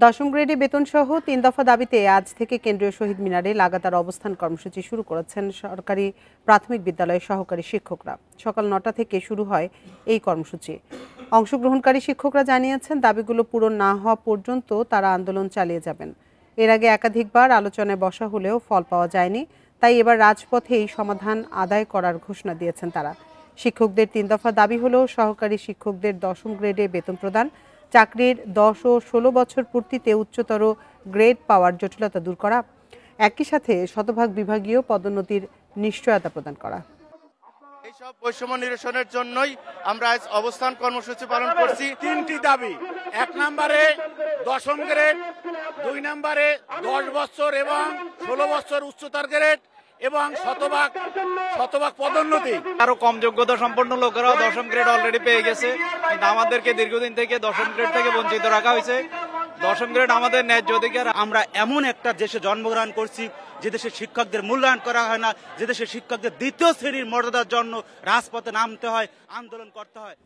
দশম গ্রেডে বেতনসহ ৩ দফা দাবিতে আজ থেকে কেন্দ্রীয় শহীদ মিনারে লাগাতার অবস্থান কর্মসূচি শুরু করেছেন সরকারি প্রাথমিক বিদ্যালয়ের সহকারী শিক্ষকরা। সকাল ৯টা থেকে শুরু হয় এই কর্মসূচি। অংশগ্রহণকারী শিক্ষকরা জানিয়েছেন, দাবিগুলো পূরণ না হওয়া পর্যন্ত তারা আন্দোলন চালিয়ে যাবেন। এর আগে একাধিকবার আলোচনায় বসা হলেও ফল পাওয়া যায়নি, তাই এবার রাজপথে এই সমাধান আদায় করার ঘোষণা দিয়েছেন তারা। শিক্ষকদের ৩ দফা দাবি হলো সহকারী শিক্ষকদের দশম গ্রেডে বেতন প্রদান, চাকরির ১০ ও ১৬ বছর পূর্তিতে উচ্চতর গ্রেড পাওয়ার জটিলতা দূর করা, একই সাথে শতভাগ বিভাগীয় পদোন্নতির নিশ্চয়তা প্রদান করা। এইসব বৈষম্য নিরসনের জন্যই আমরা আজ অবস্থান কর্মসূচি পালন করছি। ৩টি দাবি: ১ নম্বরে দশম গ্রেড, ২ নম্বরে ১০ বছর এবং ১৬ বছর উচ্চতর গ্রেড এবং শতভাগ পদোন্নতি। আরো কম যোগ্যতা সম্পন্ন লোকেরা দশম গ্রেড অলরেডি পেয়ে গেছে, কিন্তু আমাদেরকে দীর্ঘদিন থেকে দশম গ্রেড থেকে বঞ্চিত রাখা হয়েছে। দশম গ্রেড আমাদের ন্যায্য অধিকার। আমরা এমন একটা দেশে জন্মগ্রহণ করছি যে দেশে শিক্ষকদের মূল্যায়ন করা হয় না, যে দেশে শিক্ষকদের দ্বিতীয় শ্রেণীর মর্যাদার জন্য রাজপথে নামতে হয়, আন্দোলন করতে হয়।